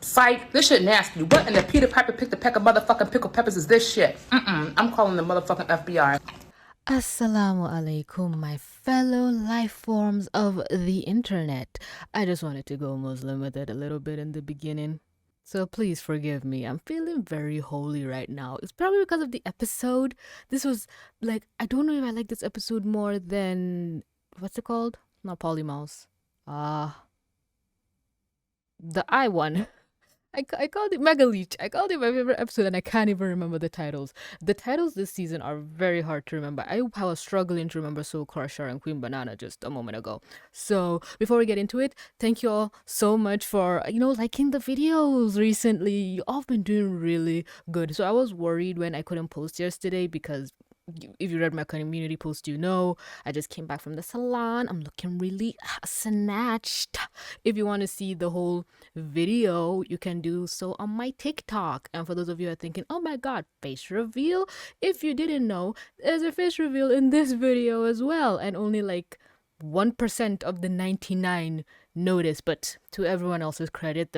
fight. This shit nasty. What in the Peter Piper picked the peck of motherfucking pickled peppers is this shit? I'm calling the motherfucking FBI. Assalamu alaikum, my fellow life forms of the internet. I just wanted to go Muslim with it a little bit in the beginning, so please forgive me. I'm feeling very holy right now. It's probably because of the episode. This was like, I don't know if I like this episode more than, what's it called? Not Polymouse. The I one. I called it Mega Leech. I called it my favorite episode and I can't even remember the titles. The titles this season are very hard to remember. I was struggling to remember Soul Crusher and Queen Banana just a moment ago. So before we get into it, thank you all so much for, liking the videos recently. You all been doing really good. So I was worried when I couldn't post yesterday because if you read my community post, I just came back from the salon. I'm looking really snatched. If you want to see the whole video, you can do so on my TikTok. And for those of you who are thinking, oh my god, face reveal, if you didn't know, there's a face reveal in this video as well, and only like 1% of the 99 notice, but to everyone else's credit,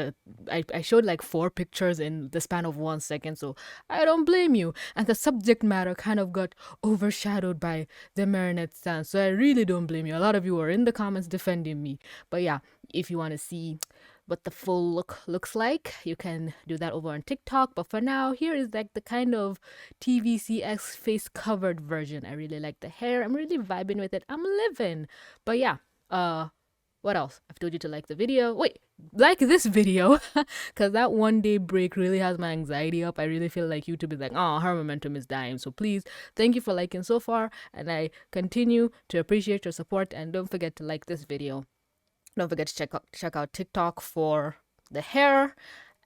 I showed like 4 pictures in the span of 1 second, so I don't blame you. And the subject matter kind of got overshadowed by the Marinette stance, so I really don't blame you. A lot of you are in the comments defending me, but yeah, if you want to see what the full look looks like, you can do that over on TikTok. But for now, here is like the kind of TVCX face covered version. I really like the hair. I'm really vibing with it. I'm living. But yeah, what else? I've told you to like the video. Wait, like this video, because that 1 day break really has my anxiety up. I really feel like YouTube is like, oh, her momentum is dying. So please, thank you for liking so far, and I continue to appreciate your support. And don't forget to like this video. Don't forget to check out TikTok for the hair.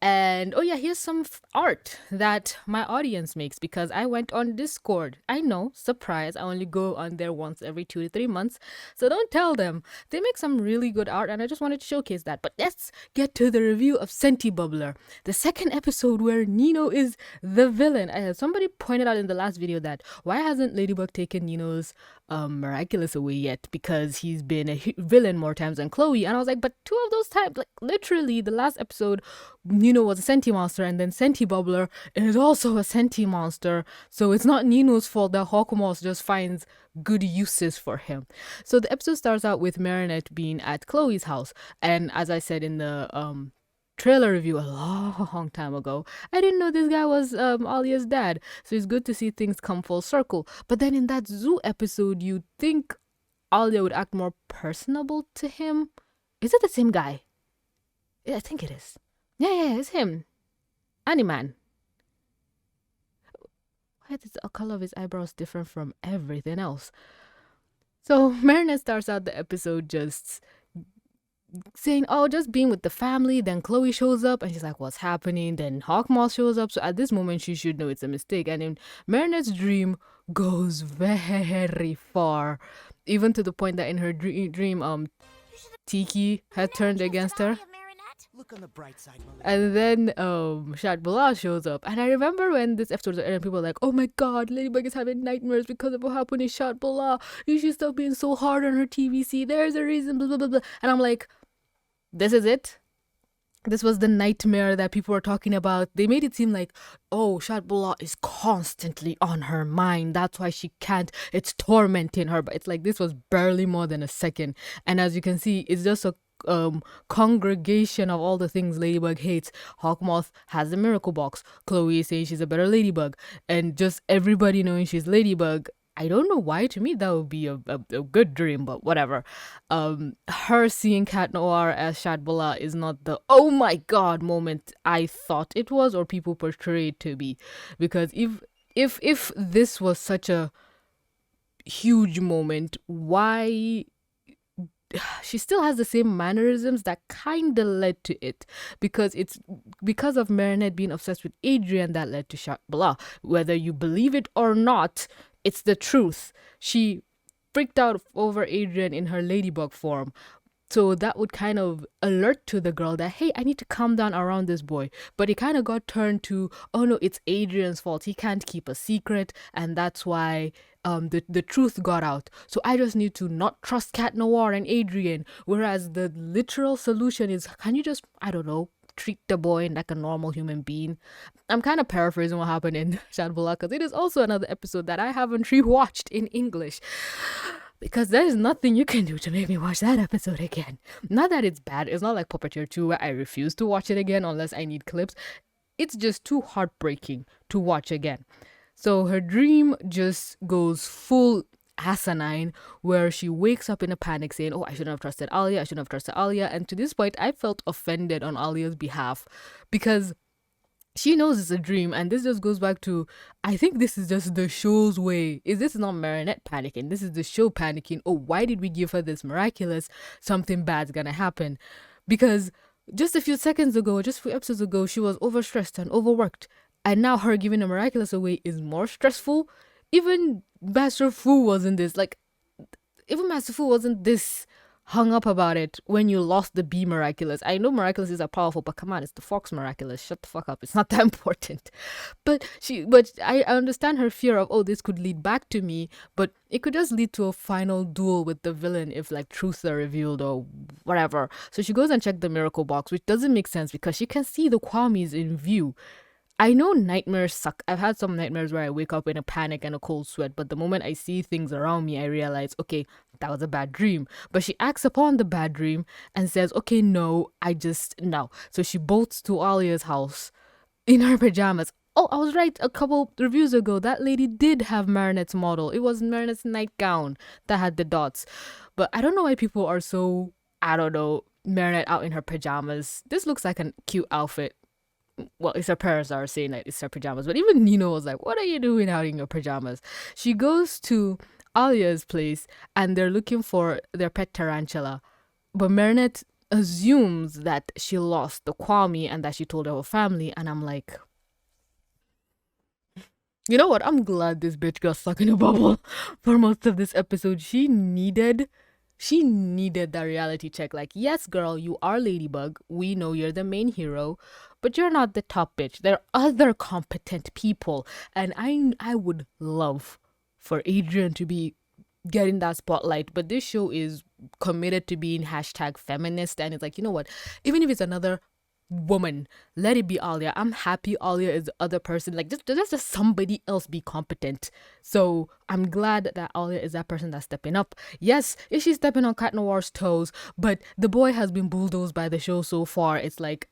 And oh yeah, here's some art that my audience makes because I went on Discord. I know, surprise, I only go on there once every 2 to 3 months. So don't tell them. They make some really good art and I just wanted to showcase that. But let's get to the review of Sentibubbler, the second episode where Nino is the villain. Somebody pointed out in the last video that why hasn't Ladybug taken Nino's Miraculous away yet, because he's been a villain more times than Chloe. And I was like, but 2 of those times, like literally the last episode, Nino was a sentimonster, and then Sentibubbler is also a sentimonster, so it's not Nino's fault that Hawkmoth just finds good uses for him. So the episode starts out with Marinette being at Chloe's house, and as I said in the trailer review a long time ago, I didn't know this guy was Alya's dad, so it's good to see things come full circle. But then in that zoo episode, you'd think Alya would act more personable to him. Is it the same guy? Yeah, I think it is. Yeah, it's him. Animan. Why is the color of his eyebrows different from everything else? So Marinette starts out the episode just saying, oh, just being with the family. Then Chloe shows up and she's like, what's happening? Then Hawkmoth shows up. So at this moment, she should know it's a mistake. And then Marinette's dream goes very far, even to the point that in her dream, Tiki had turned against her. Look on the bright side, and then Shadow shows up, and I remember when this episode was airing, people were like, oh my god, Ladybug is having nightmares because of what happened in Shadow. You should stop being so hard on her TVC, there's a reason, blah blah blah blah. And I'm like, this is it? This was the nightmare that people were talking about. They made it seem like, oh, Shadow is constantly on her mind, that's why she can't, it's tormenting her. But it's like, this was barely more than a second, and as you can see, it's just a congregation of all the things Ladybug hates. Hawkmoth has the miracle box. Chloe is saying she's a better Ladybug, and just everybody knowing she's Ladybug. I don't know why. To me, that would be a good dream, but whatever. Her seeing Cat Noir as Shadow is not the oh my god moment I thought it was, or people portrayed to be. Because if this was such a huge moment, why she still has the same mannerisms that kind of led to it, because it's because of Marinette being obsessed with Adrian that led to Shadow. Whether you believe it or not, it's the truth. She freaked out over Adrian in her Ladybug form. So that would kind of alert to the girl that, hey, I need to calm down around this boy. But it kind of got turned to, oh no, it's Adrian's fault. He can't keep a secret. And that's why the truth got out. So I just need to not trust Cat Noir and Adrian. Whereas the literal solution is, can you just, I don't know, treat the boy like a normal human being. I'm kind of paraphrasing what happened in Shadowbullah because it is also another episode that I haven't rewatched in English. Because there is nothing you can do to make me watch that episode again. Not that it's bad. It's not like Puppeteer 2 where I refuse to watch it again unless I need clips. It's just too heartbreaking to watch again. So her dream just goes full asinine where she wakes up in a panic saying, oh, I shouldn't have trusted Alya. I shouldn't have trusted Alya. And to this point, I felt offended on Alya's behalf because she knows it's a dream, and this just goes back to, I think this is just the show's way. This is not Marinette panicking. This is the show panicking. Oh, why did we give her this miraculous? Something bad's gonna happen. Because just a few seconds ago, just a few episodes ago, she was overstressed and overworked. And now her giving a miraculous away is more stressful. Even Master Fu wasn't this. Like, even Master Fu wasn't this hung up about it when you lost the B Miraculous. I know Miraculouses are powerful, but come on, it's the Fox Miraculous. Shut the fuck up. It's not that important. But I understand her fear of, oh, this could lead back to me, but it could just lead to a final duel with the villain if like truths are revealed or whatever. So she goes and checks the miracle box, which doesn't make sense because she can see the Kwamis in view. I know nightmares suck. I've had some nightmares where I wake up in a panic and a cold sweat, but the moment I see things around me, I realize, okay, that was a bad dream. But she acts upon the bad dream and says, okay, no. So she bolts to Alya's house in her pajamas. Oh, I was right. A couple reviews ago, that lady did have Marinette's model. It was Marinette's nightgown that had the dots. But I don't know why people are so, I don't know, Marinette out in her pajamas. This looks like a cute outfit. Well, it's her parents are saying that it's her pajamas, but even Nino was like, what are you doing out in your pajamas? She goes to Alya's place and they're looking for their pet tarantula, but Marinette assumes that she lost the Kwami and that she told her family, and I'm like, you know what, I'm glad this bitch got stuck in a bubble for most of this episode. She needed that reality check. Like, yes, girl, you are Ladybug. We know you're the main hero, but you're not the top bitch. There are other competent people. And I would love for Adrian to be getting that spotlight. But this show is committed to being #feminist. And it's like, you know what? Even if it's another woman, let it be Alya. I'm happy Alya is the other person. Like, just somebody else be competent. So I'm glad that Alya is that person that's stepping up. Yes, is she stepping on Cat Noir's toes? But the boy has been bulldozed by the show so far. It's like,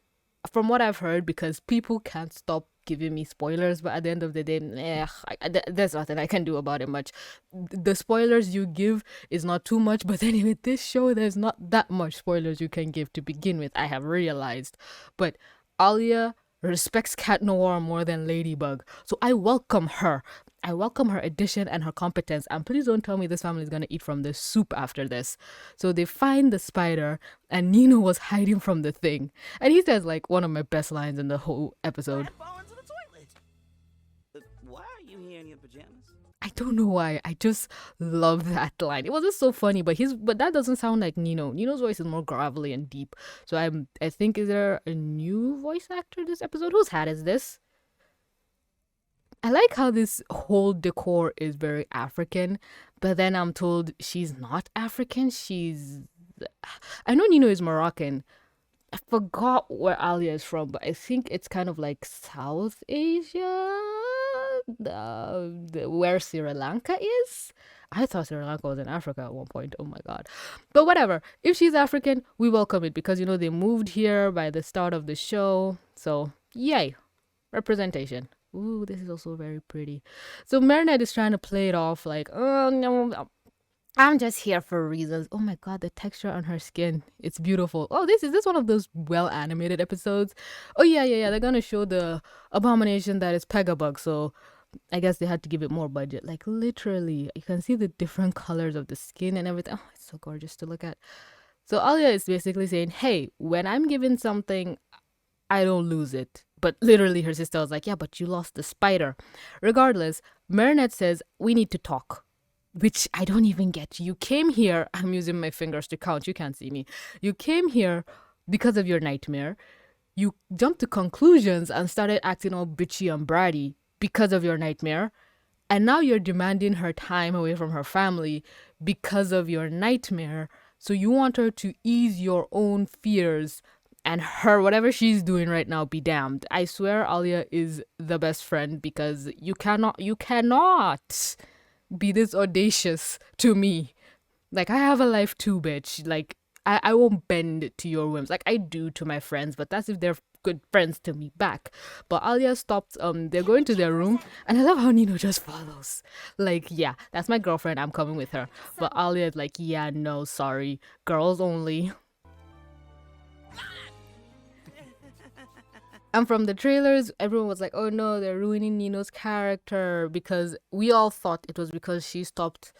from what I've heard, because people can't stop giving me spoilers, but at the end of the day, there's nothing I can do about it much. The spoilers you give is not too much, but then with this show, there's not that much spoilers you can give to begin with, I have realized. But Alya respects Cat Noir more than Ladybug, so I welcome her. I welcome her addition and her competence, and please don't tell me this family is going to eat from the soup after this. So they find the spider, and Nino was hiding from the thing. And he says, like, one of my best lines in the whole episode. Fall into the toilet. Why are you here in your pajamas? I don't know why. I just love that line. It wasn't so funny, but that doesn't sound like Nino. Nino's voice is more gravelly and deep. So I think, is there a new voice actor this episode? Whose hat is this? I like how this whole decor is very African, but then I'm told she's not African. I know Nino is Moroccan. I forgot where Alya is from, but I think it's kind of like South Asia, where Sri Lanka is. I thought Sri Lanka was in Africa at one point. Oh my god. But whatever. If she's African, we welcome it because, you know, they moved here by the start of the show. So, yay. Representation. Ooh, this is also very pretty. So Marinette is trying to play it off like, oh no, I'm just here for reasons. Oh my god, the texture on her skin, it's beautiful. Oh, is this one of those well animated episodes? Oh yeah. They're gonna show the abomination that is Pegabug. So I guess they had to give it more budget. Like, literally, you can see the different colors of the skin and everything. Oh, it's so gorgeous to look at. So Alya is basically saying, hey, when I'm given something, I don't lose it. But literally her sister was like, yeah, but you lost the spider. Regardless, Marinette says, we need to talk. Which I don't even get. You came here, I'm using my fingers to count, you can't see me. You came here because of your nightmare. You jumped to conclusions and started acting all bitchy and bratty because of your nightmare. And now you're demanding her time away from her family because of your nightmare. So you want her to ease your own fears And her, whatever she's doing right now, be damned. I swear Alya is the best friend because you cannot be this audacious to me. Like, I have a life too, bitch. Like, I won't bend to your whims. Like, I do to my friends, but that's if they're good friends to me back. But Alya stopped, they're going to their room, and I love how Nino just follows. Like, yeah, that's my girlfriend, I'm coming with her. But Alya is like, yeah, no, sorry. Girls only. And from the trailers, everyone was like, oh no, they're ruining Nino's character, because we all thought it was because she stopped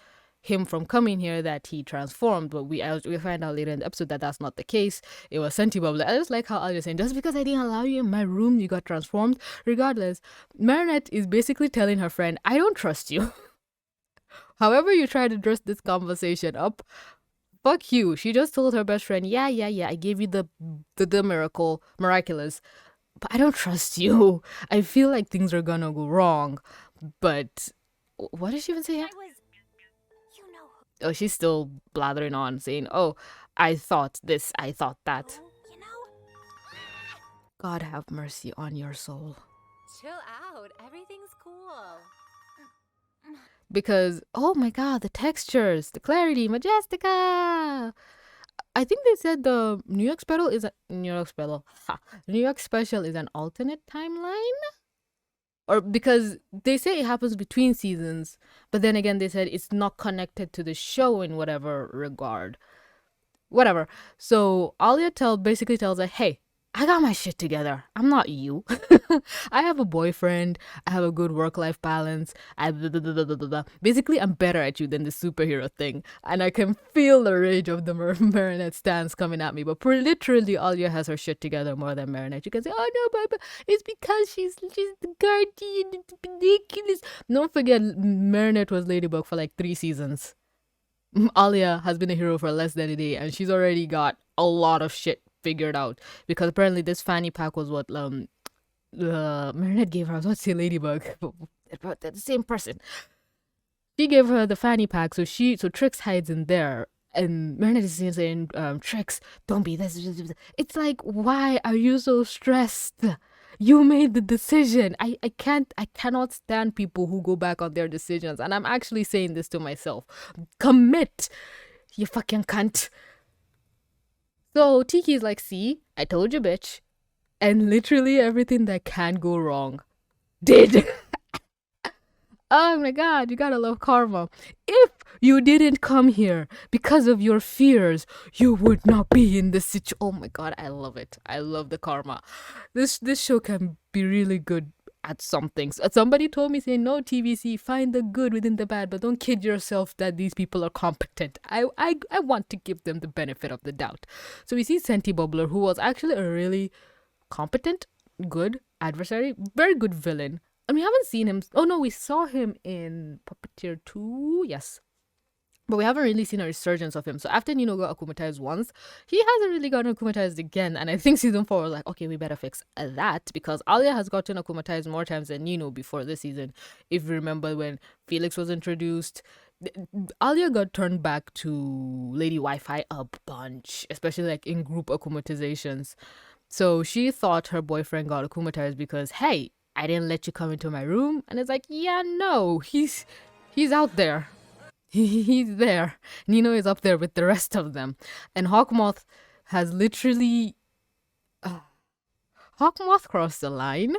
him from coming here that he transformed, but we find out later in the episode that that's not the case. It was Sentibubbler. I just like how Alya's saying, just because I didn't allow you in my room, you got transformed. Regardless, Marinette is basically telling her friend, I don't trust you. However you try to dress this conversation up, fuck you. She just told her best friend, yeah, I gave you the miraculous, but I don't trust you. I feel like things are gonna go wrong. But what did she even say? Oh, she's still blathering on, saying, oh, I thought this, I thought that. God have mercy on your soul. Chill out. Everything's cool. Because, oh my god, the textures, the clarity, Majestica! I think they said the New York special is New York special is an alternate timeline? Or because they say it happens between seasons, but then again they said it's not connected to the show in whatever regard. Whatever. So Alya basically tells her, hey, I got my shit together. I'm not you. I have a boyfriend. I have a good work-life balance. Basically, I'm better at you than the superhero thing. And I can feel the rage of the Marinette stance coming at me. But literally, Alya has her shit together more than Marinette. You can say, oh no, but it's because she's the guardian. It's ridiculous. Don't forget, Marinette was Ladybug for like 3 seasons. Alya has been a hero for less than a day. And she's already got a lot of shit figured out, because apparently this fanny pack was what Marinette gave her. I was about to say Ladybug, but they're the same person. She gave her the fanny pack, so Trix hides in there, and Marinette is saying, Trix, don't be this. It's like, why are you so stressed? You made the decision. I cannot stand people who go back on their decisions, and I'm actually saying this to myself. Commit, you fucking cunt. So Tiki's like, see, I told you, bitch. And literally everything that can go wrong did. Oh my god, you gotta love karma. If you didn't come here because of your fears, you would not be in this situation. Oh my god, I love it. I love the karma. This show can be really good at some things. Somebody told me, saying, no, TVC, find the good within the bad, but don't kid yourself that these people are competent. I want to give them the benefit of the doubt. So we see Sentibubbler, who was actually a really competent, good adversary, very good villain. And we haven't seen him. Oh no, we saw him in Puppeteer 2, yes. But we haven't really seen a resurgence of him. So after Nino got akumatized once, he hasn't really gotten akumatized again. And I think season 4 was like, okay, we better fix that, because Alya has gotten akumatized more times than Nino before this season. If you remember when Felix was introduced, Alya got turned back to Lady Wi-Fi a bunch, especially like in group akumatizations. So she thought her boyfriend got akumatized because, hey, I didn't let you come into my room. And it's like, yeah, no, he's out there. He's there. Nino is up there with the rest of them. And Hawkmoth has literally... Hawkmoth crossed the line.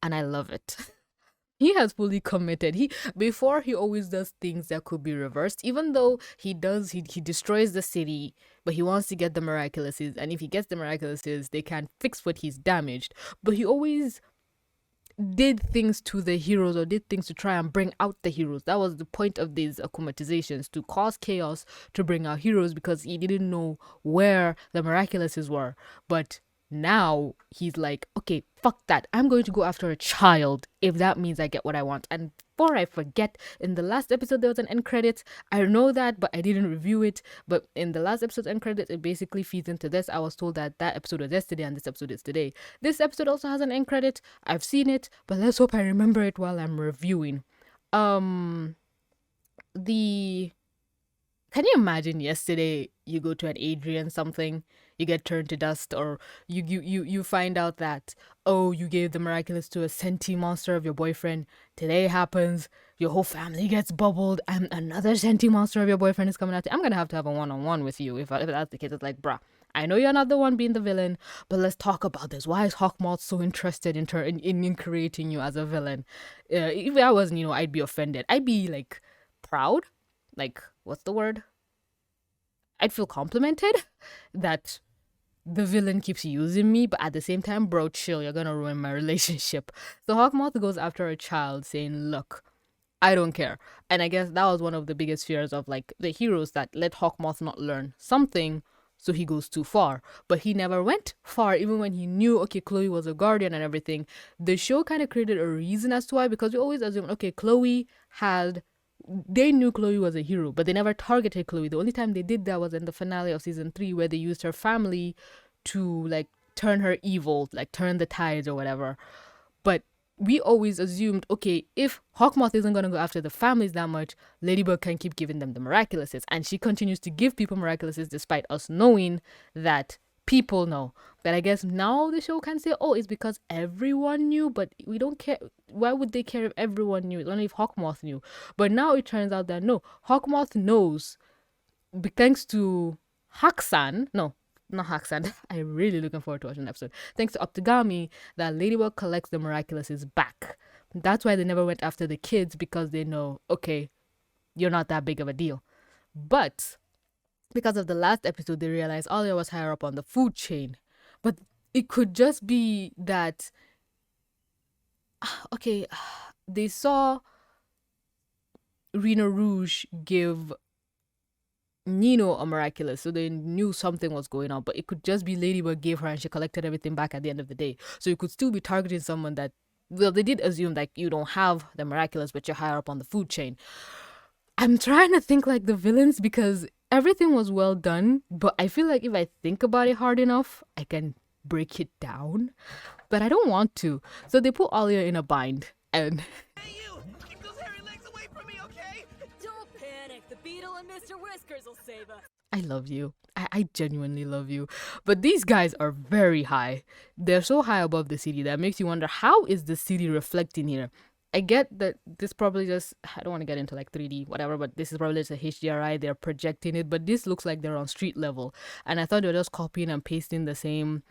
And I love it. He has fully committed. Before he always does things that could be reversed. Even though he destroys the city, but he wants to get the Miraculouses. And if he gets the Miraculouses, they can fix what he's damaged. But he always did things to the heroes, or did things to try and bring out the heroes. That was the point of these akumatizations, to cause chaos, to bring out heroes, because he didn't know where the Miraculouses were. But now he's like, okay, fuck that. I'm going to go after a child if that means I get what I want. And before I forget, in the last episode there was an end credit. I know that, but I didn't review it. But in the last episode's end credit, it basically feeds into this. I was told that episode was yesterday and this episode is today. This episode also has an end credit. I've seen it, but let's hope I remember it while I'm reviewing. The Can you imagine yesterday you go to an Adrian something, you get turned to dust, or you find out that, oh, you gave the miraculous to a sentimonster of your boyfriend. Today happens, your whole family gets bubbled, and another sentimonster of your boyfriend is coming out. I'm gonna have to have a one-on-one with you if that's the case. It's like, bruh, I know you're not the one being the villain, but let's talk about this. Why is Hawkmoth so interested in creating you as a villain? If I wasn't, I'd be offended. I'd be like proud. Like, what's the word? I'd feel complimented that the villain keeps using me, but at the same time, bro, chill, you're gonna ruin my relationship. So Hawkmoth goes after a child saying, look, I don't care. And I guess that was one of the biggest fears of like the heroes, that let Hawkmoth not learn something, so he goes too far. But he never went far, even when he knew, okay, Chloe was a guardian and everything. The show kind of created a reason as to why, because we always assume, okay, they knew Chloe was a hero, but they never targeted Chloe. The only time they did that was in the finale of season 3, where they used her family to like turn her evil, like turn the tides or whatever. But we always assumed, okay, if Hawkmoth isn't going to go after the families that much, Ladybug can keep giving them the miraculouses. And she continues to give people miraculouses despite us knowing that people know. But I guess now the show can say, oh, it's because everyone knew, but we don't care. Why would they care if everyone knew? It's only if Hawkmoth knew. But now it turns out that no, Hawkmoth knows, thanks to Haksan. No, not Haksan. I'm really looking forward to watching the episode. Thanks to Optigami, that Ladybug collects the miraculouses back. That's why they never went after the kids, because they know, okay, you're not that big of a deal. But because of the last episode, they realized Alya was higher up on the food chain. But it could just be that, okay, they saw Rena Rouge give Nino a miraculous, so they knew something was going on. But it could just be Ladybug gave her and she collected everything back at the end of the day. So you could still be targeting someone that, well, they did assume that you don't have the miraculous, but you're higher up on the food chain. I'm trying to think like the villains, because everything was well done, but I feel like if I think about it hard enough, I can break it down. But I don't want to. So they put Alya in a bind, and Hey, you! Keep those hairy legs away from me, okay? Don't panic. The beetle and Mr. Whiskers will save us. I love you. I genuinely love you. But these guys are very high. They're so high above the city that makes you wonder, how is the city reflecting here? I get that this probably just, I don't want to get into like 3D, whatever, but this is probably just a HDRI. They're projecting it, but this looks like they're on street level. And I thought they were just copying and pasting the same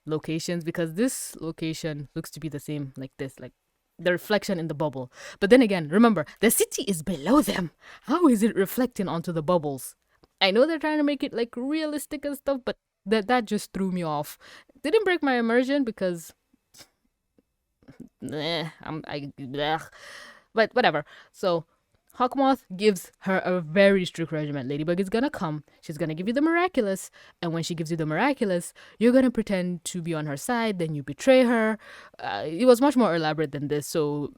locations, because this location looks to be the same like this, like the reflection in the bubble. But then again, remember, the city is below them. How is it reflecting onto the bubbles? I know they're trying to make it like realistic and stuff, but that just threw me off. Didn't break my immersion, because but whatever. So Hawkmoth gives her a very strict regimen. Ladybug is gonna come, she's gonna give you the miraculous, and when she gives you the miraculous, you're gonna pretend to be on her side, then you betray her. It was much more elaborate than this. So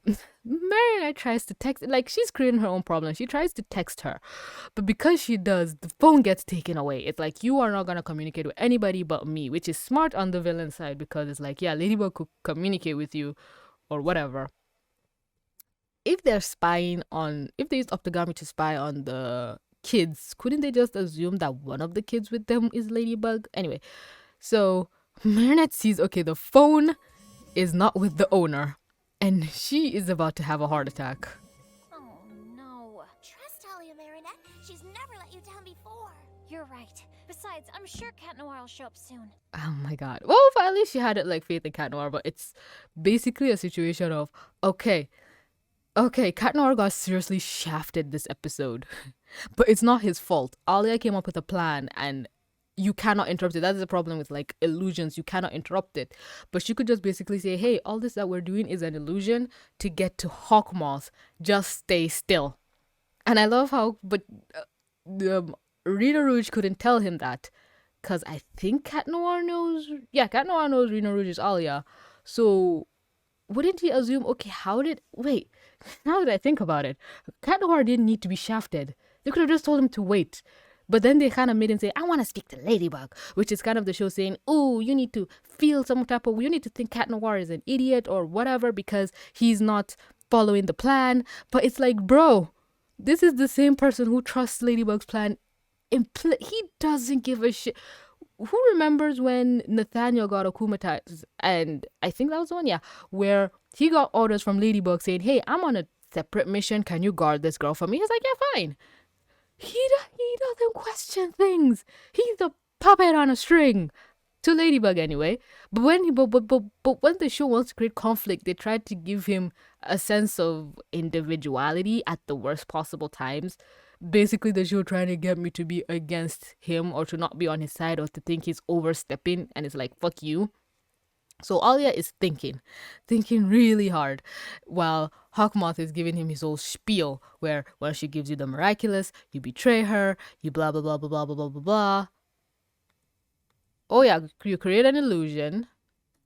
Marinette tries to text, like, she's creating her own problem. She tries to text her, but because she does, the phone gets taken away. It's like, you are not gonna communicate with anybody but me, which is smart on the villain side, because it's like, yeah, Ladybug could communicate with you or whatever. If they used Optigami to spy on the kids, couldn't they just assume that one of the kids with them is Ladybug? Anyway, so Marinette sees, okay, the phone is not with the owner, and she is about to have a heart attack. Oh no. Trust Alya, Marinette. She's never let you down before. You're right. Besides, I'm sure Cat Noir will show up soon. Oh my god. Well, at least she had like faith in Cat Noir, but it's basically a situation of, okay, Cat Noir got seriously shafted this episode. But it's not his fault. Alya came up with a plan, and you cannot interrupt it. That's the problem with like illusions. You cannot interrupt it. But she could just basically say, hey, all this that we're doing is an illusion to get to Hawkmoth. Just stay still. And I love how, but Rena Rouge couldn't tell him that, because I think Cat Noir knows. Yeah, Cat Noir knows Rena Rouge is Alya. So wouldn't he assume, okay, wait, now that I think about it, Cat Noir didn't need to be shafted. They could have just told him to wait. But then they kind of made him say, I want to speak to Ladybug, which is kind of the show saying, oh, you need to feel some type of, you need to think Cat Noir is an idiot or whatever because he's not following the plan. But it's like, bro, this is the same person who trusts Ladybug's plan he doesn't give a shit. Who remembers when Nathaniel got akumatized? And I think that was the one, yeah, where he got orders from Ladybug saying, "Hey, I'm on a separate mission. Can you guard this girl for me?" He's like, "Yeah, fine." He doesn't question things. He's a puppet on a string. To Ladybug anyway. But when when the show wants to create conflict, they try to give him a sense of individuality at the worst possible times. Basically, the show trying to get me to be against him or to not be on his side or to think he's overstepping, and it's like, fuck you. So Alya is thinking really hard, while Hawkmoth is giving him his whole spiel where when she gives you the miraculous, you betray her, you blah blah blah blah blah blah blah blah blah. Oh yeah, you create an illusion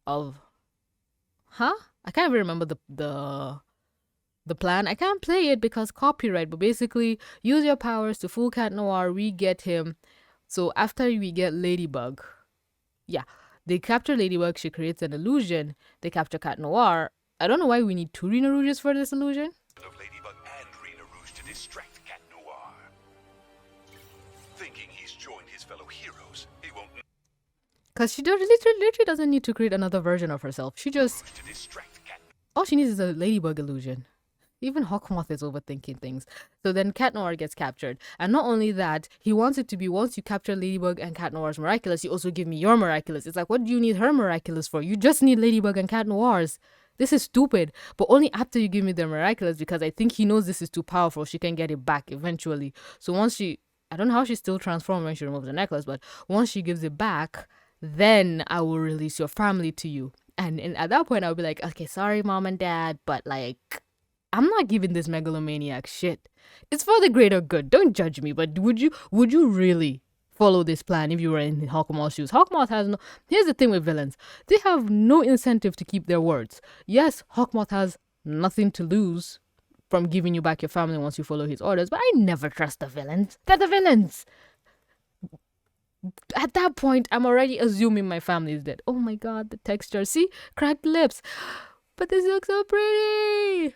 of, I can't even remember the plan. I can't play it because copyright, but basically use your powers to fool Cat Noir, we get him. So after we get Ladybug, yeah, they capture Ladybug, she creates an illusion, they capture Cat Noir. I don't know why we need 2 Rena Rouges for this illusion. Of Ladybug and Rena Rouge to distract Cat Noir. Thinking he's joined his fellow heroes, he won't. Because she literally doesn't need to create another version of herself. She just, all she needs is a Ladybug illusion. Even Hawkmoth is overthinking things. So then Cat Noir gets captured. And not only that, he wants it to be, once you capture Ladybug and Cat Noir's miraculous, you also give me your miraculous. It's like, what do you need her miraculous for? You just need Ladybug and Cat Noir's. This is stupid. But only after you give me the miraculous, because I think he knows this is too powerful. She can get it back eventually. So once she, I don't know how she still transforms when she removes the necklace, but once she gives it back, then I will release your family to you. And at that point, I'll be like, okay, sorry, mom and dad, but like, I'm not giving this megalomaniac shit. It's for the greater good. Don't judge me, but would you really follow this plan if you were in Hawkmoth's shoes? Hawkmoth has no... Here's the thing with villains. They have no incentive to keep their words. Yes, Hawkmoth has nothing to lose from giving you back your family once you follow his orders, but I never trust the villains. They're the villains. At that point, I'm already assuming my family is dead. Oh my god, the texture. See? Cracked lips. But this looks so pretty.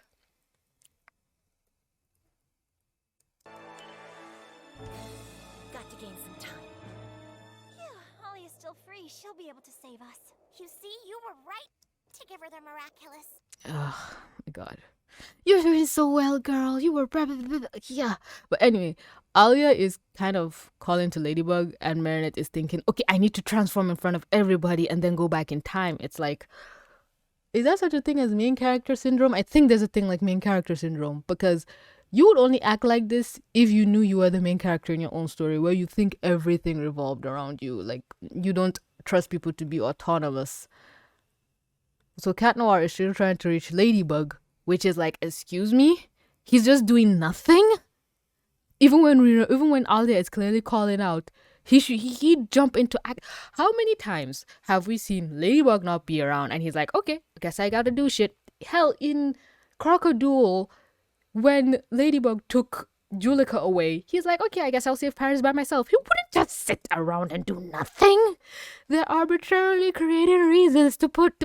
She'll be able to save us. You see, you were right to give her the miraculous. Oh my god. You're doing so well, girl. You were yeah. But anyway, Alya is kind of calling to Ladybug and Marinette is thinking, okay, I need to transform in front of everybody and then go back in time. It's like, is there such a thing as main character syndrome? I think there's a thing like main character syndrome, because you would only act like this if you knew you were the main character in your own story, where you think everything revolved around you. Like, you don't trust people to be autonomous. So Cat Noir is still trying to reach Ladybug, which is like, excuse me? He's just doing nothing? Even when Alya is clearly calling out, he'd jump into act. How many times have we seen Ladybug not be around and he's like, okay, I guess I gotta do shit. Hell, in Crocodile, when Ladybug took Julika away, he's like, okay, I guess I'll save Paris by myself. He wouldn't just sit around and do nothing. They're arbitrarily creating reasons to put...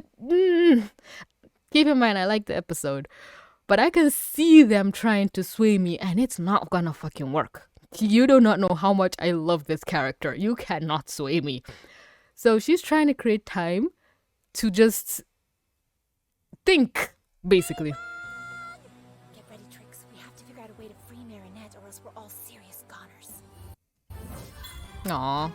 Keep in mind, I like the episode, but I can see them trying to sway me, and it's not gonna fucking work. You do not know how much I love this character. You cannot sway me. So she's trying to create time to just think, basically. Get ready, Trix. We have to figure out a way to free Marinette, or else we're all serious goners. Aww.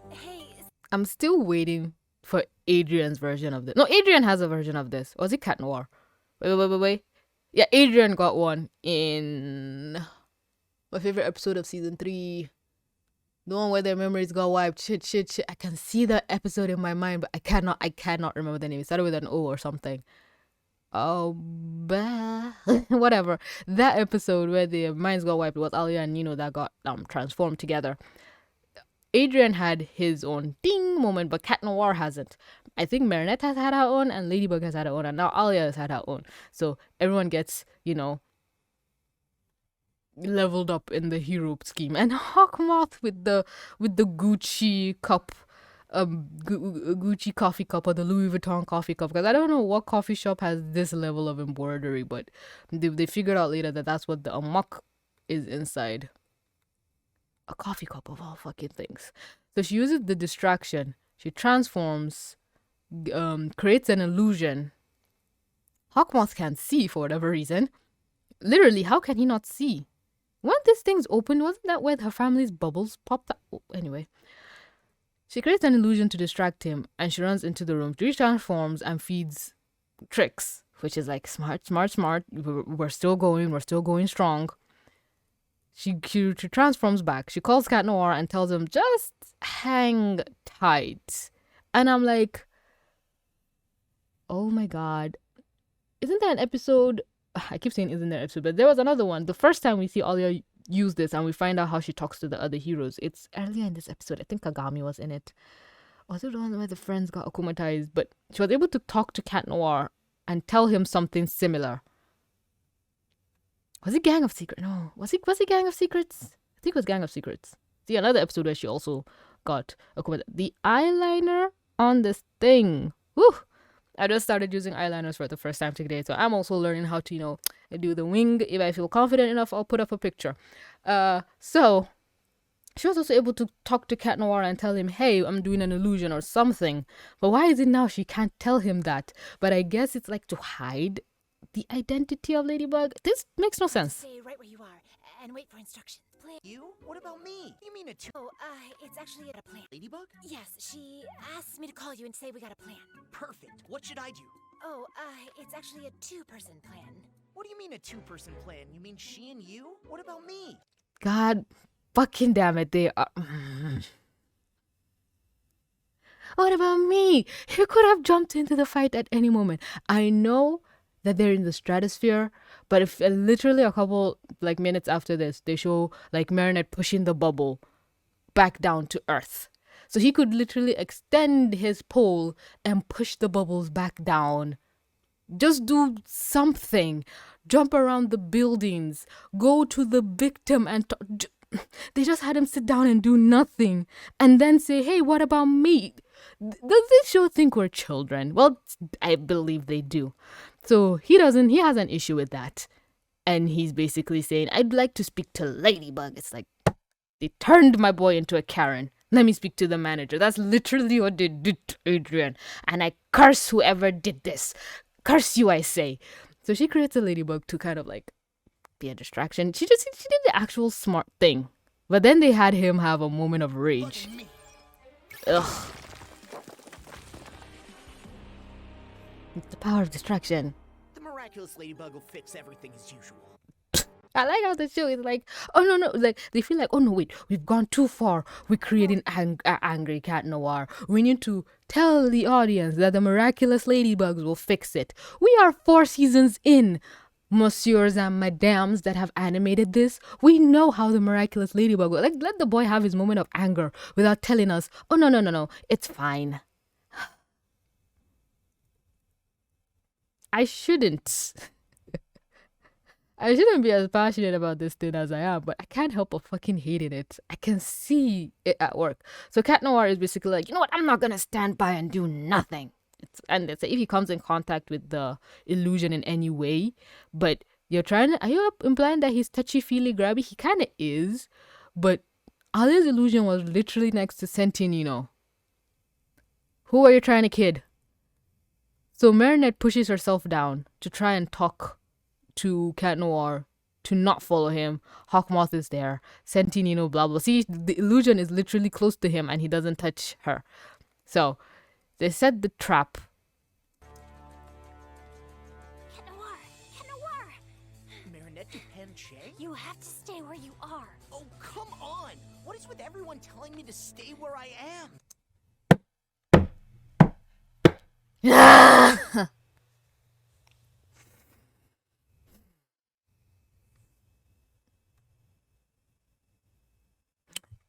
Hey, I'm still waiting for Adrian's version of this. No, Adrian has a version of this. Or was it Cat Noir? Wait. Yeah, Adrian got one in my favorite episode of season 3. The one where their memories got wiped. Shit. I can see that episode in my mind, but I cannot remember the name. It started with an O or something. Oh, whatever. That episode where their minds got wiped was Alya and Nino that got transformed together. Adrian had his own ding moment, but Cat Noir hasn't. I think Marinette has had her own, and Ladybug has had her own, and now Alya has had her own. So everyone gets, leveled up in the hero scheme. And Hawkmoth with the Gucci cup, Gucci coffee cup, or the Louis Vuitton coffee cup. Because I don't know what coffee shop has this level of embroidery, but they figured out later that that's what the Amok is inside a coffee cup of all fucking things. So she uses the distraction. She transforms, creates an illusion. Hawkmoth can't see for whatever reason. Literally, how can he not see? Weren't these things open? Wasn't that where her family's bubbles popped out? Oh, anyway. She creates an illusion to distract him, and she runs into the room. She transforms and feeds Tricks, which is like smart. We're still going strong. She transforms back. She calls Cat Noir and tells him, just hang tight. And I'm like, oh my god. Isn't there an episode? I keep saying isn't there an episode, but there was another one. The first time we see Alya use this and we find out how she talks to the other heroes. It's earlier in this episode. I think Kagami was in it. Was it the one where the friends got akumatized? But she was able to talk to Cat Noir and tell him something similar. Was it Gang of Secrets? No. Was it Gang of Secrets? I think it was Gang of Secrets. See, another episode where she also got akumatized. The eyeliner on this thing. Woo! I just started using eyeliners for the first time today, so I'm also learning how to, do the wing. If I feel confident enough, I'll put up a picture. So she was also able to talk to Cat Noir and tell him, hey, I'm doing an illusion or something. But why is it now she can't tell him that? But I guess it's like to hide the identity of Ladybug. This makes no sense. Stay right where you are and wait for instructions. Plan. You? What about me? You mean a two? Oh, it's actually a plan. Ladybug? Yes, she asked me to call you and say we got a plan. Perfect. What should I do? Oh, it's actually a two-person plan. What do you mean a two-person plan? You mean she and you? What about me? God fucking damn it, they are... What about me? You could have jumped into the fight at any moment. I know that they're in the stratosphere, but if literally a couple minutes after this, they show Marinette pushing the bubble back down to Earth. So he could literally extend his pole and push the bubbles back down. Just do something. Jump around the buildings. Go to the victim and... They just had him sit down and do nothing. And then say, hey, what about me? Does this show think we're children? Well, I believe they do. So he has an issue with that. And he's basically saying, I'd like to speak to Ladybug. It's like, they turned my boy into a Karen. Let me speak to the manager. That's literally what they did to Adrian. And I curse whoever did this. Curse you, I say. So she creates a Ladybug to kind of be a distraction. She did the actual smart thing. But then they had him have a moment of rage. Ugh. It's the power of distraction. The miraculous Ladybug will fix everything as usual. I like how the show is like, oh no, they feel like, oh no, wait, we've gone too far. We're creating angry Cat Noir. We need to tell the audience that the miraculous Ladybugs will fix it. We are 4 seasons in, messieurs and madames that have animated this. We know how the miraculous Ladybug will. Let the boy have his moment of anger without telling us, oh no, it's fine. I shouldn't be as passionate about this thing as I am, but I can't help but fucking hating it. I can see it at work. So Cat Noir is basically like, you know what? I'm not gonna stand by and do nothing. If he comes in contact with the illusion in any way, but are you implying that he's touchy-feely grabby? He kind of is, but Alya's illusion was literally next to Nino. Who are you trying to kid? So Marinette pushes herself down to try and talk to Cat Noir to not follow him. Hawkmoth is there. Nino, blah, blah. See, the illusion is literally close to him and he doesn't touch her. So they set the trap. Cat Noir! Marinette Dupain-Che? You have to stay where you are. Oh, come on! What is with everyone telling me to stay where I am?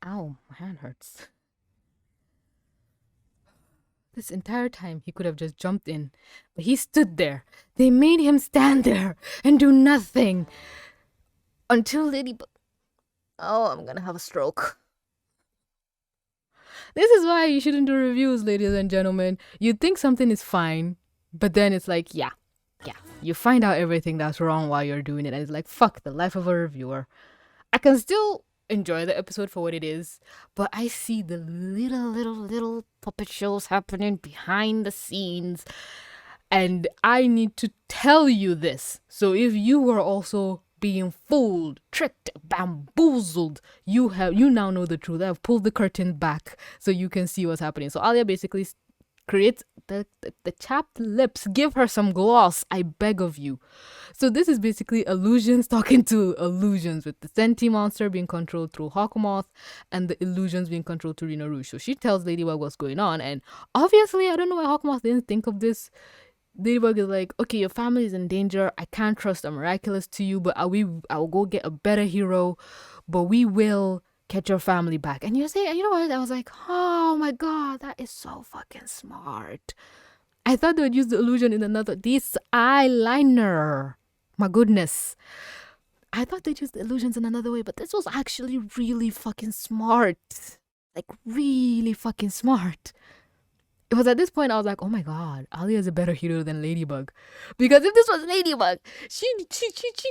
Ow, my hand hurts. This entire time he could have just jumped in, but he stood there. They made him stand there and do nothing until Ladybug. Oh, I'm gonna have a stroke. This is why you shouldn't do reviews, ladies and gentlemen. You think something is fine, but then it's like, yeah. You find out everything that's wrong while you're doing it, and it's like, fuck the life of a reviewer. I can still enjoy the episode for what it is, but I see the little puppet shows happening behind the scenes, and I need to tell you this. So if you were also being fooled, tricked, bamboozled, you now know the truth. I've pulled the curtain back so you can see what's happening. So Alya basically create the chapped lips. Give her some gloss, I beg of you. So this is basically illusions talking to illusions, with the sentimonster being controlled through Hawkmoth and the illusions being controlled through Rena Rouge. So she tells Ladybug what's going on, and obviously I don't know why Hawkmoth didn't think of this. Ladybug is like, okay, your family is in danger. I can't trust a Miraculous to you, but I will go get a better hero, but we will get your family back. And you say, you know what? I was like, oh my god, that is so fucking smart. I thought they would use the illusion in this eyeliner. My goodness. I thought they'd use the illusions in another way, but this was actually really fucking smart. Like, really fucking smart. It was at this point I was like, oh my god, Alya is a better hero than Ladybug. Because if this was Ladybug, she'd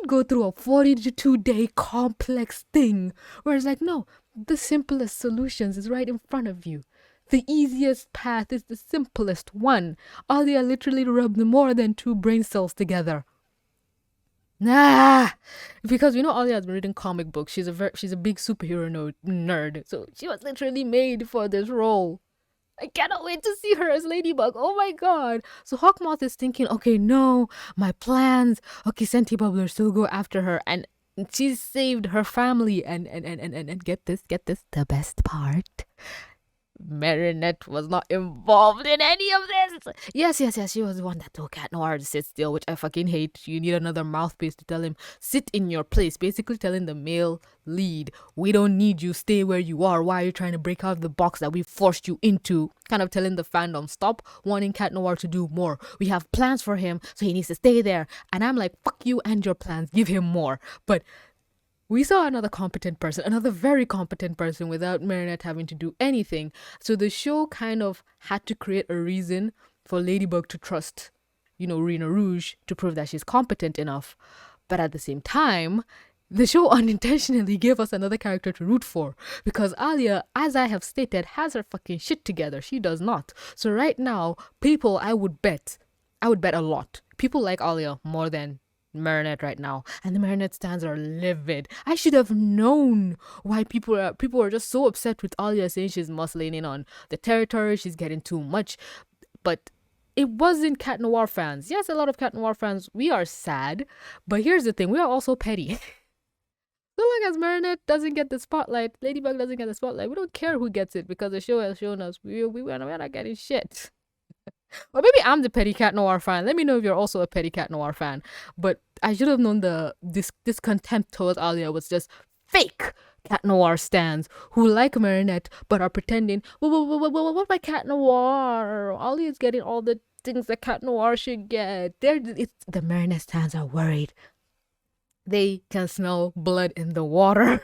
go through a 42-day complex thing. Whereas like, no, the simplest solutions is right in front of you. The easiest path is the simplest one. Alya literally rubbed more than 2 brain cells together. Nah, because you know Alya has been reading comic books. She's a big superhero nerd. So she was literally made for this role. I cannot wait to see her as Ladybug. Oh my god. So Hawkmoth is thinking, okay, no, my plans. Okay, Sentibubbler still go after her, and she saved her family. And get this, the best part. Marinette was not involved in any of this. Yes, she was the one that told Cat Noir to sit still, which I fucking hate. You need another mouthpiece to tell him, sit in your place. Basically telling the male lead, we don't need you, stay where you are. Why are you trying to break out of the box that we forced you into? Kind of telling the fandom, stop wanting Cat Noir to do more. We have plans for him, so he needs to stay there. And I'm like, fuck you and your plans, give him more. But we saw another competent person, another very competent person, without Marinette having to do anything. So the show kind of had to create a reason for Ladybug to trust, Rena Rouge, to prove that she's competent enough. But at the same time, the show unintentionally gave us another character to root for. Because Alya, as I have stated, has her fucking shit together. She does not. So right now, people, I would bet a lot. People like Alya more than Marinette right now, and the Marinette stands are livid. I should have known why people are just so upset with Alya, saying she's muscling in on the territory, she's getting too much. But it wasn't Cat Noir fans. Yes, a lot of Cat Noir fans, we are sad, but here's the thing, we are also petty. So long as Marinette doesn't get the spotlight, Ladybug doesn't get the spotlight, we don't care who gets it, because the show has shown us we're not getting shit. Or maybe I'm the petty Cat Noir fan. Let me know if you're also a petty Cat Noir fan. But I should have known this contempt towards Alya was just fake Cat Noir stans who like Marinette but are pretending, what about Cat Noir? Alya's getting all the things that Cat Noir should get. The Marinette stans are worried. They can smell blood in the water.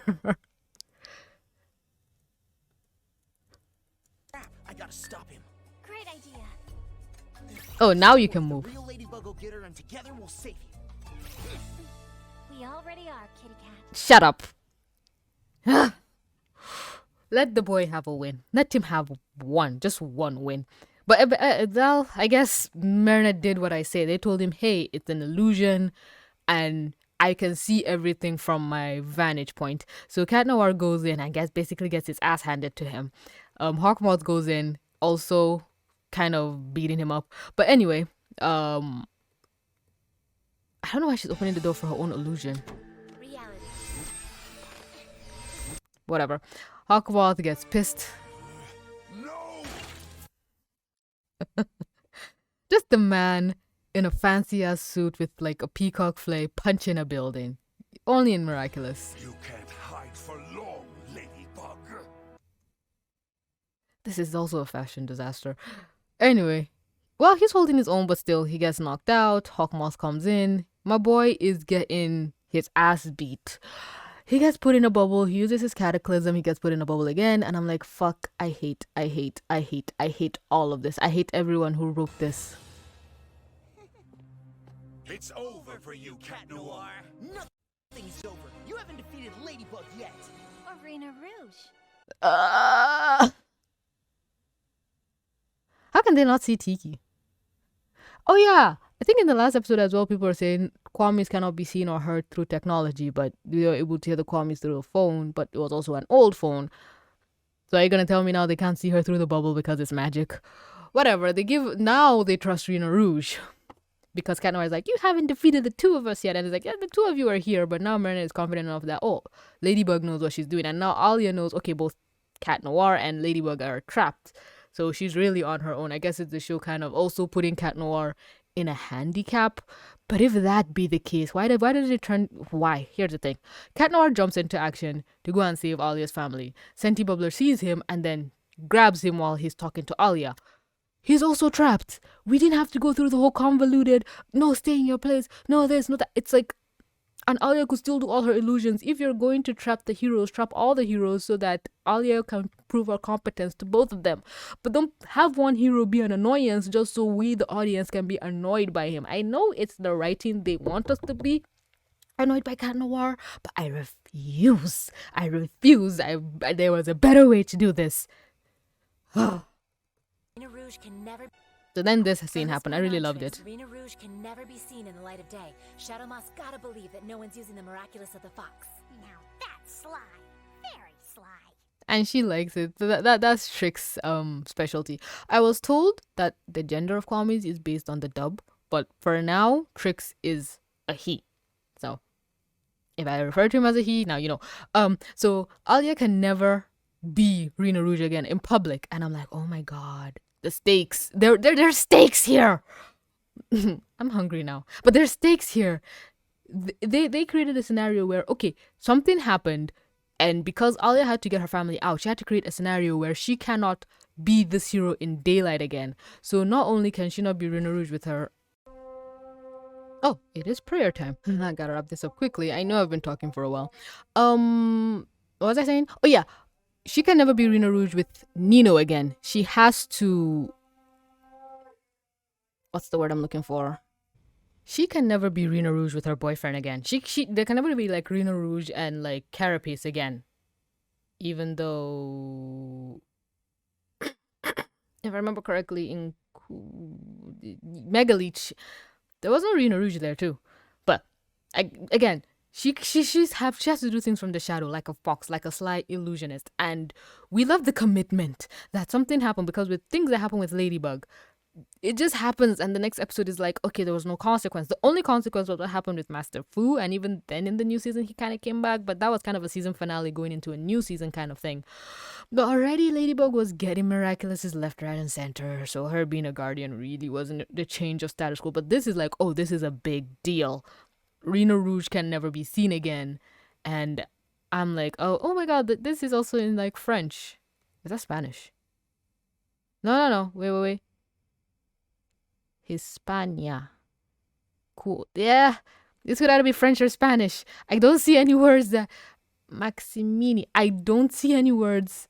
I gotta stop him. Great idea. Oh, now you can move. Real Ladybug will get her, and together we'll save you. We already are, kitty cat. Shut up. Let the boy have a win. Let him have just one win. But well, I guess Marinette did what I say. They told him, hey, it's an illusion, and I can see everything from my vantage point. So Cat Noir goes in, I guess, basically gets his ass handed to him. Hawkmoth goes in, also kind of beating him up. But anyway, I don't know why she's opening the door for her own illusion. Reality. Whatever. Hawkmoth gets pissed. No! Just the man in a fancy ass suit with like a peacock flay punching a building. Only in Miraculous. You can't hide for long, Ladybug. This is also a fashion disaster. Anyway, well, he's holding his own, but still, he gets knocked out. Hawkmoth comes in. My boy is getting his ass beat. He gets put in a bubble. He uses his cataclysm. He gets put in a bubble again. And I'm like, fuck, I hate all of this. I hate everyone who wrote this. It's over for you, Cat Noir. Nothing's over. You haven't defeated Ladybug yet. Or Rena Rouge. How can they not see Tiki? Oh yeah, I think in the last episode as well, people were saying Kwamis cannot be seen or heard through technology, but we were able to hear the Kwamis through a phone, but it was also an old phone. So are you gonna tell me now they can't see her through the bubble because it's magic? Whatever, they trust Rena Rouge. Because Cat Noir is like, you haven't defeated the two of us yet. And it's like, yeah, the two of you are here. But now Marinette is confident enough that, oh, Ladybug knows what she's doing. And now Alya knows, okay, both Cat Noir and Ladybug are trapped. So she's really on her own. I guess it's the show kind of also putting Cat Noir in a handicap. But if that be the case, why did it turn... Why? Here's the thing. Cat Noir jumps into action to go and save Alya's family. Sentibubbler sees him and then grabs him while he's talking to Alya. He's also trapped. We didn't have to go through the whole convoluted, no, stay in your place, no this, no that. It's like, and Alya could still do all her illusions. If you're going to trap the heroes, trap all the heroes so that Alya can prove her competence to both of them. But don't have one hero be an annoyance just so we, the audience, can be annoyed by him. I know it's the writing they want us to be annoyed by Cat Noir, but I refuse. There was a better way to do this. Rena Rouge can never. So then this scene happened. I really loved it. Rena Rouge can never be seen in the light of day. Shadow Moth's gotta believe that no one's using the miraculous of the fox. Now that's sly. Very sly. And she likes it. So that's Trick's specialty. I was told that the gender of Kwamis is based on the dub, but for now, Trix is a he. So if I refer to him as a he, now you know. So Alya can never be Rena Rouge again in public, and I'm like, oh my god, the stakes. There's stakes here. I'm hungry now, but there's stakes here. They created a scenario where, okay, something happened, and because Alya had to get her family out, she had to create a scenario where she cannot be this hero in daylight again. So not only can she not be Rena Rouge with her... Oh, it is prayer time. I gotta wrap this up quickly. I know I've been talking for a while. What was I saying? Oh yeah, she can never be Rena Rouge with Nino again. She has to... What's the word I'm looking for? She can never be Rena Rouge with her boyfriend again. They can never be like Rena Rouge and like Carapace again. Even though... if I remember correctly, in Mega Leech, there was no Rena Rouge there too. But, again... She has to do things from the shadow, like a fox, like a sly illusionist. And we love the commitment that something happened, because with things that happen with Ladybug, it just happens, and the next episode is like, okay, there was no consequence. The only consequence was what happened with Master Fu, and even then in the new season he kind of came back, but that was kind of a season finale going into a new season kind of thing. But already Ladybug was getting Miraculouses left, right, and center, so her being a guardian really wasn't the change of status quo. But this is like, oh, this is a big deal. Rena Rouge can never be seen again. And I'm like, oh my god, this is also in like French. Is that Spanish? No. Wait. Hispania. Cool. Yeah, this could either be French or Spanish. I don't see any words that... Maximini. I don't see any words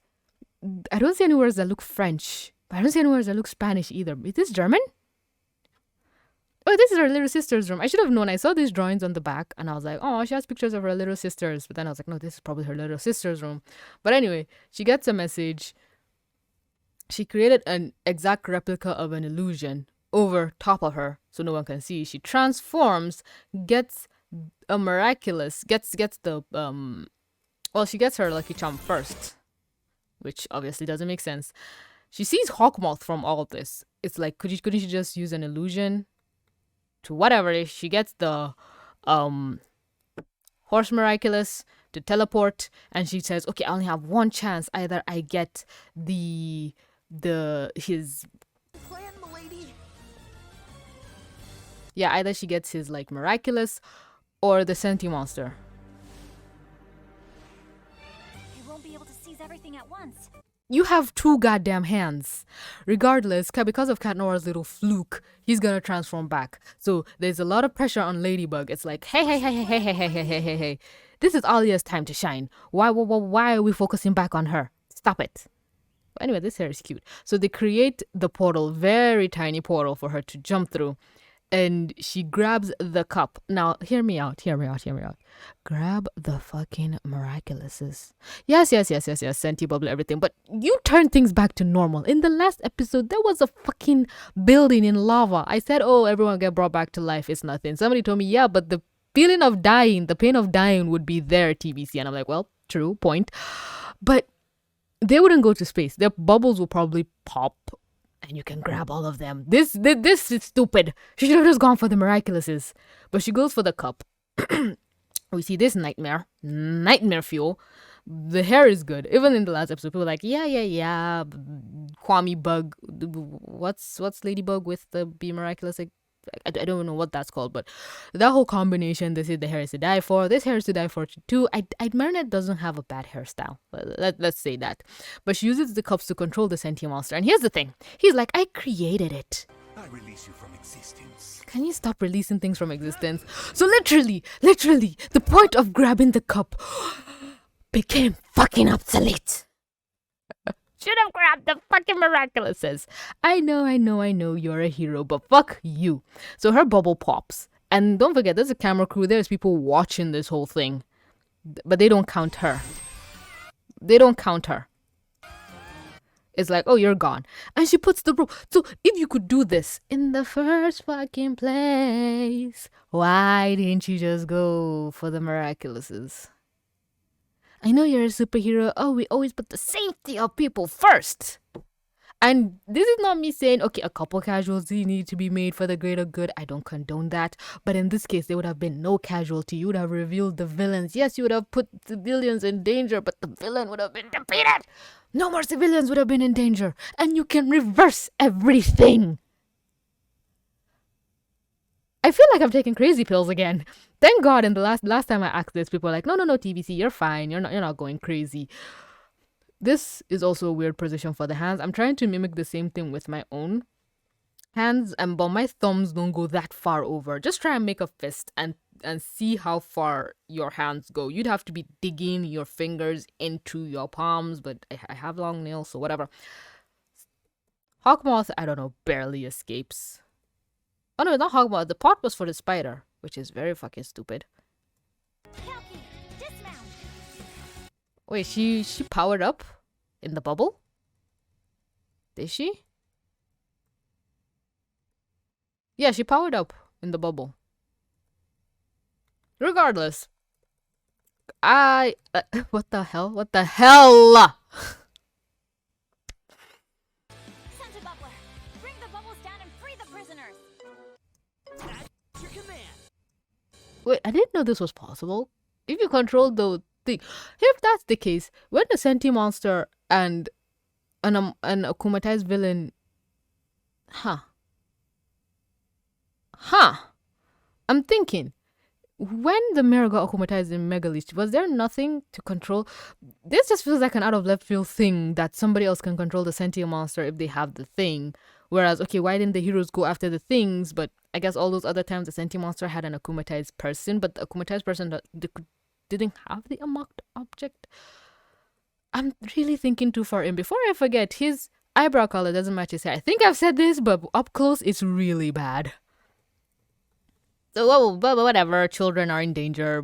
that look French. But I don't see any words that look Spanish either. Is this German? Oh, this is her little sister's room. I should have known. I saw these drawings on the back and I was like, oh, she has pictures of her little sisters. But then I was like, no, this is probably her little sister's room. But anyway, she gets a message. She created an exact replica of an illusion over top of her so no one can see. She transforms, gets a miraculous, gets the, she gets her lucky charm first, which obviously doesn't make sense. She sees Hawkmoth from all of this. It's like, couldn't she just use an illusion to whatever? She gets the Horse Miraculous to teleport, and she says, okay, I only have one chance. Either I get his Plan, milady. Yeah, either she gets his like Miraculous or the Sentimonster. He won't be able to seize everything at once. You have two goddamn hands. Regardless, because of Cat Noir's little fluke, he's gonna transform back. So there's a lot of pressure on Ladybug. It's like, hey. This is Alya's time to shine. Why are we focusing back on her? Stop it. But anyway, this hair is cute. So they create the portal, very tiny portal for her to jump through. and she grabs the cup. Now, hear me out. Grab the fucking Miraculouses. Yes, Sentibubbler, everything. But you turn things back to normal. In the last episode, there was a fucking building in lava. I said, oh, everyone get brought back to life. It's nothing. Somebody told me, yeah, but the feeling of dying, the pain of dying would be there, TBC. And I'm like, well, true, point. But they wouldn't go to space. Their bubbles will probably pop and you can grab all of them. This is stupid. She should have just gone for the Miraculouses. But she goes for the cup. We see this nightmare fuel. The hair is good. Even in the last episode, people were like, yeah. Kwame Bug. What's Ladybug with the Be Miraculous? Like, I don't know what that's called, but that whole combination, they say the hair is to die for. This hair is to die for too. Marinette doesn't have a bad hairstyle. Let's say that. But she uses the cups to control the sentimonster. And here's the thing. He's like, I created it. I release you from existence. Can you stop releasing things from existence? So literally, the point of grabbing the cup became fucking obsolete. Should have grabbed the fucking Miraculouses. I know, you're a hero, but fuck you. So her bubble pops. And don't forget, there's a camera crew, there's people watching this whole thing. But they don't count her. It's like, oh, you're gone. And she puts the rope. So if you could do this in the first fucking place, why didn't you just go for the Miraculouses? I know you're a superhero. Oh, we always put the safety of people first. And this is not me saying, okay, a couple casualties need to be made for the greater good. I don't condone that. But in this case, there would have been no casualty. You would have revealed the villains. Yes, you would have put civilians in danger, but the villain would have been defeated. No more civilians would have been in danger. And you can reverse everything. I feel like I'm taking crazy pills again. Thank God in the last time I asked this, people were like, no, TBC, you're fine. You're not going crazy. This is also a weird position for the hands. I'm trying to mimic the same thing with my own hands, but my thumbs don't go that far over. Just try and make a fist and see how far your hands go. You'd have to be digging your fingers into your palms, but I have long nails, so whatever. Hawkmoth, I don't know, barely escapes. Oh no, not Hawkmoth. The pot was for the spider, which is very fucking stupid. Wait, she powered up in the bubble? Did she? Yeah, she powered up in the bubble. Regardless, what the hell? Sentibubbler, bring the bubbles down and free the prisoners. That's your command. Wait, I didn't know this was possible. If you control the thing, if that's the case, when a sentimonster and an akumatized villain, I'm thinking, when the mirror got akumatized in Megaleech, was there nothing to control? This just feels like an out of left field thing that somebody else can control the sentimonster if they have the thing. Whereas, okay, why didn't the heroes go after the things? But I guess all those other times the sentimonster had an akumatized person, but the akumatized person didn't have the unlocked object. I'm really thinking too far in. Before I forget, his eyebrow color doesn't match his hair. I think I've said this, but up close, it's really bad. So, whatever, children are in danger.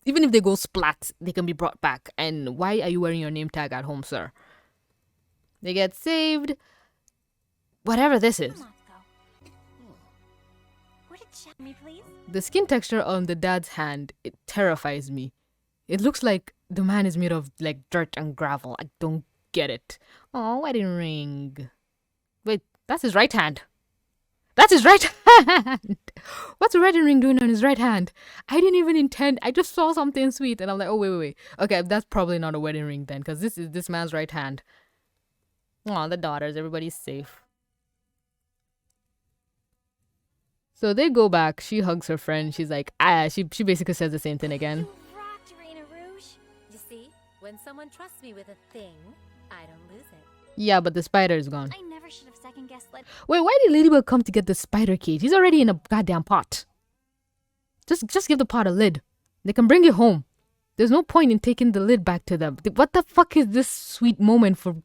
Even if they go splat, they can be brought back. And why are you wearing your name tag at home, sir? They get saved. Whatever this is. Me, please. The skin texture on the dad's hand, it terrifies me. It looks like the man is made of like dirt and gravel. I don't get it. Oh, wedding ring. Wait, that's his right hand. That's his right hand. What's a wedding ring doing on his right hand? I didn't even intend. I just saw something sweet and I'm like, oh, wait. Okay, that's probably not a wedding ring then, because this is this man's right hand. Oh, the daughters, everybody's safe. So they go back. She hugs her friend. She's like, she basically says the same thing again. You rocked, Rena Rouge. You see, when someone trusts me with a thing, I don't lose it. Yeah, but the spider is gone. I never should have second-guessed Wait, why did Ladybug come to get the spider cage? He's already in a goddamn pot. Just give the pot a lid. They can bring it home. There's no point in taking the lid back to them. What the fuck is this sweet moment for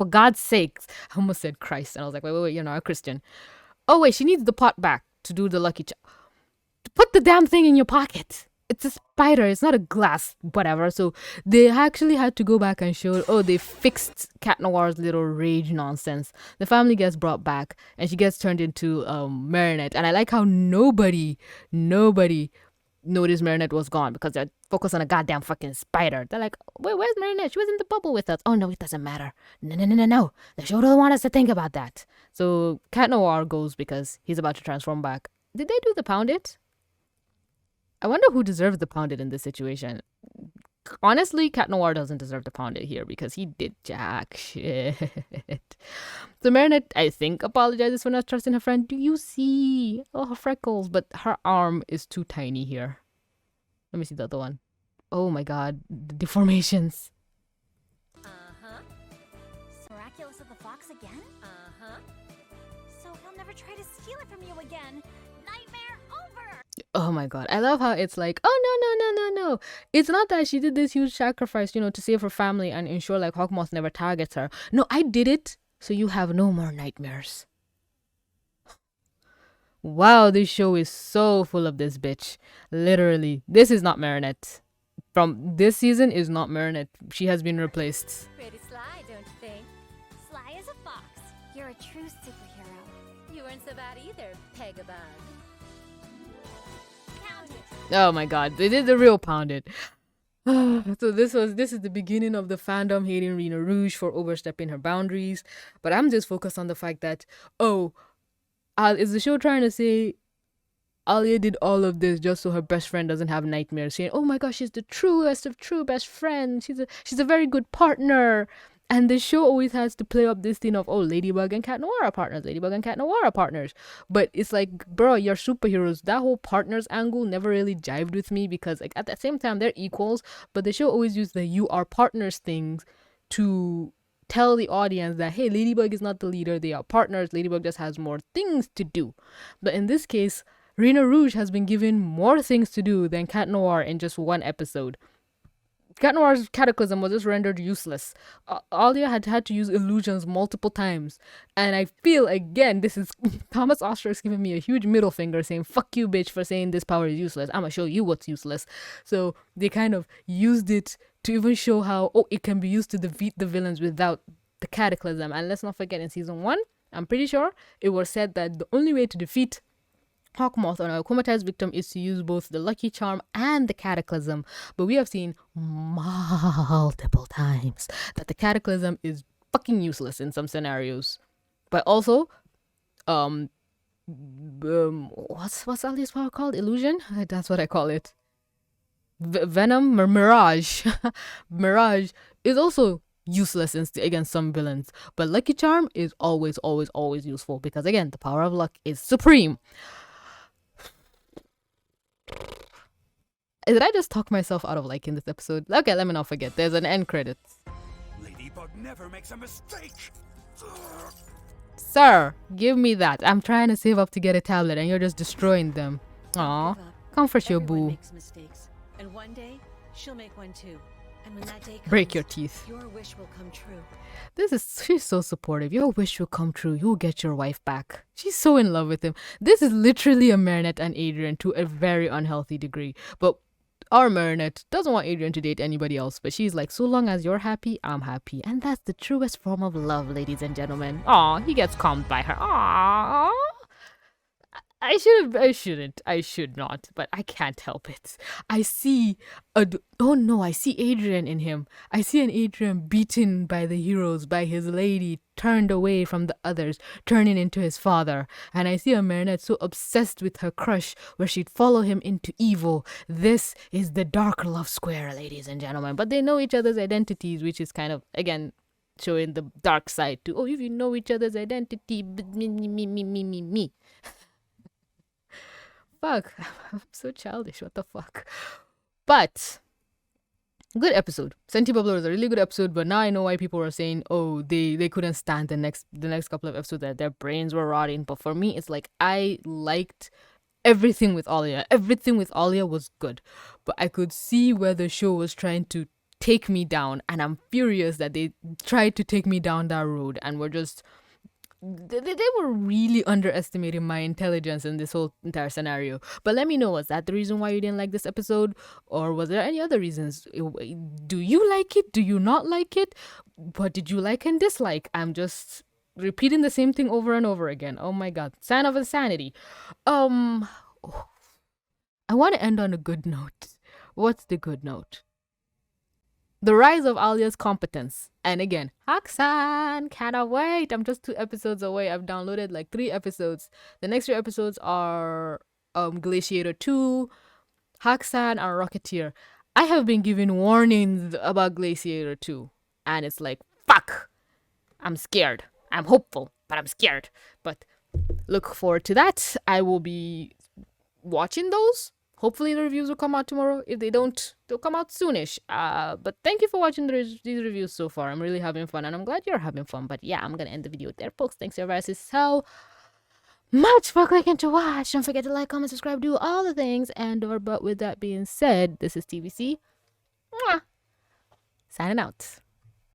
God's sakes? I almost said Christ, and I was like, wait, you're not a Christian. Oh, wait, she needs the pot back. to do the lucky put the damn thing in your pocket. It's a spider. It's not a glass, whatever. So they actually had to go back and show, oh, they fixed Cat Noir's little rage nonsense. The family gets brought back and she gets turned into Marinette. And I like how nobody noticed Marinette was gone because they're focused on a goddamn fucking spider. They're like, wait, where's Marinette? She was in the bubble with us. Oh, no, it doesn't matter. No. The show doesn't want us to think about that. So Cat Noir goes because he's about to transform back. Did they do the pound it? I wonder who deserved the pounded in this situation. Honestly, Cat Noir doesn't deserve the pounded here because he did jack shit. So Marinette, I think, apologizes for not trusting her friend. Do you see? Oh, her freckles. But her arm is too tiny here. Let me see the other one. Oh my god. The deformations. Miraculous of the Fox again? So he'll never try to steal it from you again. Nightmare over! Oh my god. I love how it's like, oh no. It's not that she did this huge sacrifice, to save her family and ensure like Hawkmoth never targets her. No, I did it so you have no more nightmares. Wow, this show is so full of this bitch. Literally. This is not Marinette. From this season is not Marinette. She has been replaced. Pretty sly, don't you think? Sly as a fox. You're a true superhero. You weren't so bad either, Pegabug. Pound it. Oh my god, they did the real pounded. So this is the beginning of the fandom hating Rena Rouge for overstepping her boundaries. But I'm just focused on the fact that, is the show trying to say Alya did all of this just so her best friend doesn't have nightmares, saying, oh my gosh, she's the truest of true best friends. She's a very good partner. And the show always has to play up this thing of, oh, Ladybug and Cat Noir are partners. Ladybug and Cat Noir are partners. But it's like, bro, you're superheroes. That whole partners angle never really jived with me because like at the same time, they're equals. But the show always used the you are partners things to tell the audience that, hey, Ladybug is not the leader. They are partners. Ladybug just has more things to do. But in this case, Rena Rouge has been given more things to do than Cat Noir in just one episode. Cat Noir's cataclysm was just rendered useless. Alya had to use illusions multiple times. And I feel, again, this is Thomas Oster's giving me a huge middle finger saying, fuck you, bitch, for saying this power is useless. I'm gonna show you what's useless. So they kind of used it to even show how, it can be used to defeat the villains without the cataclysm. And let's not forget, in season 1, I'm pretty sure it was said that the only way to defeat Hawkmoth on a comatized victim is to use both the Lucky Charm and the Cataclysm. But we have seen multiple times that the Cataclysm is fucking useless in some scenarios. But also, what's Alya's power called? Illusion? That's what I call it. Venom? Mirage. Mirage is also useless against some villains. But Lucky Charm is always useful because, again, the power of luck is supreme. Did I just talk myself out of liking this episode? Okay, let me not forget. There's an end credits. Ladybug never makes a mistake. Sir, give me that. I'm trying to save up to get a tablet and you're just destroying them. Aw, comfort your Everyone boo. makes mistakes, and one day she'll make one too. And when that day comes, Break your teeth. your wish will come true. She's so supportive. Your wish will come true. You'll get your wife back. She's so in love with him. This is literally a Marinette and Adrian to a very unhealthy degree. But our Marinette doesn't want Adrian to date anybody else, but she's like, so long as you're happy, I'm happy. And that's the truest form of love, ladies and gentlemen. Aw, he gets calmed by her. Aw. I should not, but I can't help it. I see Adrian in him. I see an Adrian beaten by the heroes, by his lady, turned away from the others, turning into his father. And I see a Marinette so obsessed with her crush, where she'd follow him into evil. This is the dark love square, ladies and gentlemen. But they know each other's identities, which is kind of, again, showing the dark side too. Oh, if you know each other's identity, me. Fuck, I'm so childish. What the fuck? But good episode. Sentibubbler was a really good episode, but now I know why people were saying, oh, they couldn't stand the next couple of episodes, that their brains were rotting. But for me, it's like I liked everything with Alya. Everything with Alya was good, but I could see where the show was trying to take me down, and I'm furious that they tried to take me down that road and were just they were really underestimating my intelligence in this whole entire scenario. But let me know, was that the reason why you didn't like this episode? Or was there any other reasons? Do you like it? Do you not like it? What did you like and dislike? I'm just repeating the same thing over and over again. Oh my god. Sign of insanity. I want to end on a good note. What's the good note? The rise of Alya's competence. And again, Hakusan, cannot wait. I'm just 2 episodes away. I've downloaded like 3 episodes. The next 3 episodes are Glaciator 2, Hakusan, and Rocketeer. I have been given warnings about Glaciator 2. And it's like, fuck. I'm scared. I'm hopeful, but I'm scared. But look forward to that. I will be watching those. Hopefully the reviews will come out tomorrow. If they don't, they'll come out soonish. But thank you for watching these reviews so far. I'm really having fun, and I'm glad you're having fun. But yeah, I'm gonna end the video there, folks. Thanks everybody so much for clicking to watch. Don't forget to like, comment, subscribe, do all the things. But with that being said, this is TVC. Mwah. Signing out.